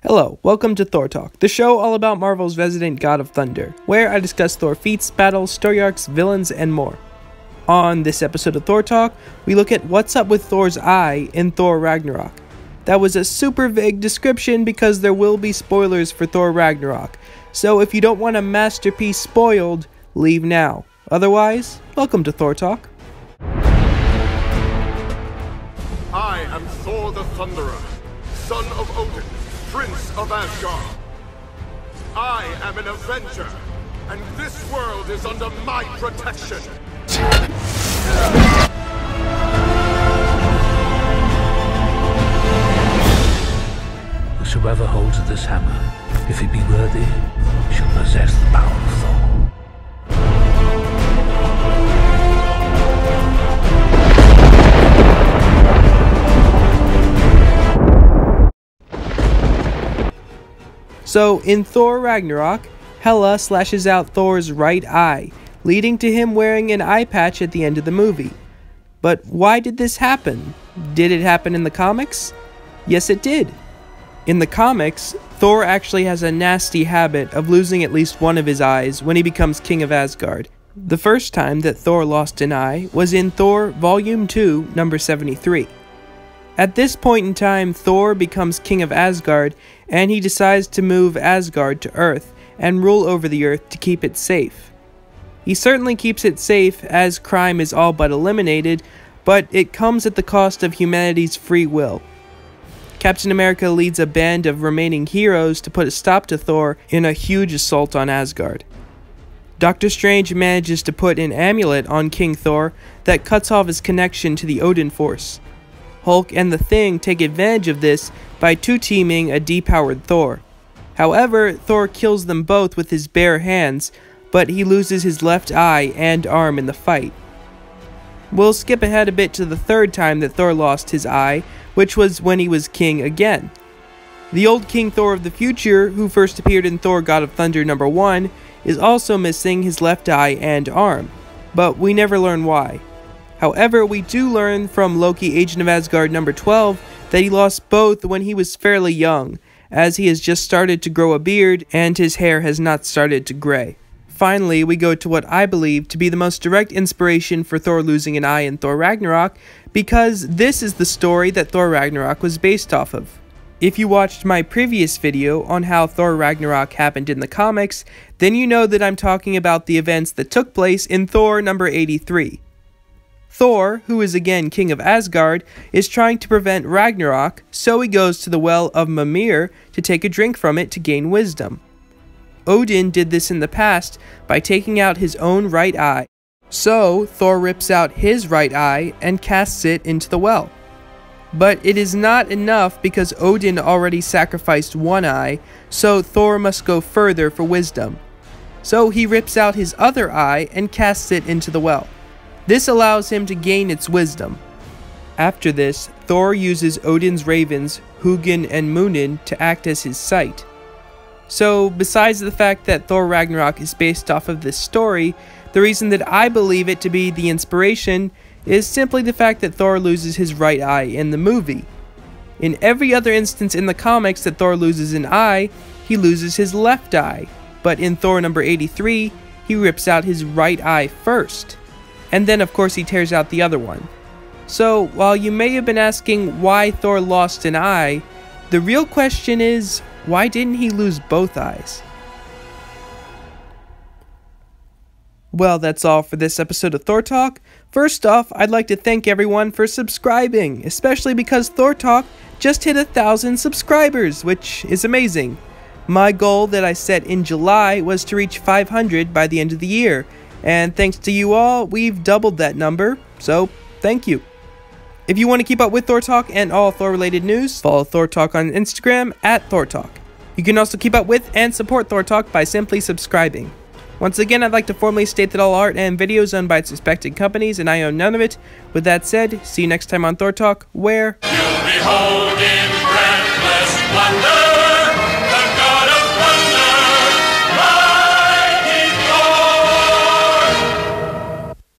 Hello, welcome to Thor Talk, the show all about Marvel's resident god of thunder, where I discuss Thor feats, battles, story arcs, villains, and more. On this episode of Thor Talk, we look at what's up with Thor's Eye in Thor Ragnarok. That was a super vague description because there will be spoilers for Thor Ragnarok, so if you don't want a masterpiece spoiled, leave now. Otherwise, welcome to Thor Talk. I am Thor the Thunderer, son of Odin, Prince of Asgard. I am an Avenger, and this world is under my protection. Whosoever holds this hammer, if he be worthy, shall possess the power of Thor. So, in Thor Ragnarok, Hela slashes out Thor's right eye, leading to him wearing an eye patch at the end of the movie. But why did this happen? Did it happen in the comics? Yes, it did. In the comics, Thor actually has a nasty habit of losing at least one of his eyes when he becomes King of Asgard. The first time that Thor lost an eye was in Thor Volume 2, number 73. At this point in time, Thor becomes King of Asgard, and he decides to move Asgard to Earth and rule over the Earth to keep it safe. He certainly keeps it safe as crime is all but eliminated, but it comes at the cost of humanity's free will. Captain America leads a band of remaining heroes to put a stop to Thor in a huge assault on Asgard. Doctor Strange manages to put an amulet on King Thor that cuts off his connection to the Odin Force. Hulk and the Thing take advantage of this by two-teaming a depowered Thor. However, Thor kills them both with his bare hands, but he loses his left eye and arm in the fight. We'll skip ahead a bit to the third time that Thor lost his eye, which was when he was king again. The old King Thor of the future, who first appeared in Thor God of Thunder number 1, is also missing his left eye and arm, but we never learn why. However, we do learn from Loki Agent of Asgard number 12 that he lost both when he was fairly young, as he has just started to grow a beard and his hair has not started to gray. Finally, we go to what I believe to be the most direct inspiration for Thor losing an eye in Thor Ragnarok, because this is the story that Thor Ragnarok was based off of. If you watched my previous video on how Thor Ragnarok happened in the comics, then you know that I'm talking about the events that took place in Thor number 83. Thor, who is again King of Asgard, is trying to prevent Ragnarok, so he goes to the well of Mimir to take a drink from it to gain wisdom. Odin did this in the past by taking out his own right eye, so Thor rips out his right eye and casts it into the well. But it is not enough because Odin already sacrificed one eye, so Thor must go further for wisdom. So he rips out his other eye and casts it into the well. This allows him to gain its wisdom. After this, Thor uses Odin's ravens, Hugin and Munin, to act as his sight. So, besides the fact that Thor Ragnarok is based off of this story, the reason that I believe it to be the inspiration is simply the fact that Thor loses his right eye in the movie. In every other instance in the comics that Thor loses an eye, he loses his left eye, but in Thor number 83, he rips out his right eye first. And then of course he tears out the other one. So while you may have been asking why Thor lost an eye, the real question is, why didn't he lose both eyes? Well, that's all for this episode of Thor Talk. First off, I'd like to thank everyone for subscribing, especially because Thor Talk just hit 1,000 subscribers, which is amazing. My goal that I set in July was to reach 500 by the end of the year, and thanks to you all, we've doubled that number, so thank you. If you want to keep up with Thor Talk and all Thor-related news, follow Thor Talk on Instagram @Thor Talk. You can also keep up with and support Thor Talk by simply subscribing. Once again, I'd like to formally state that all art and videos owned by its respected companies, and I own none of it. With that said, see you next time on Thor Talk, where... You'll be holding breathless wonder.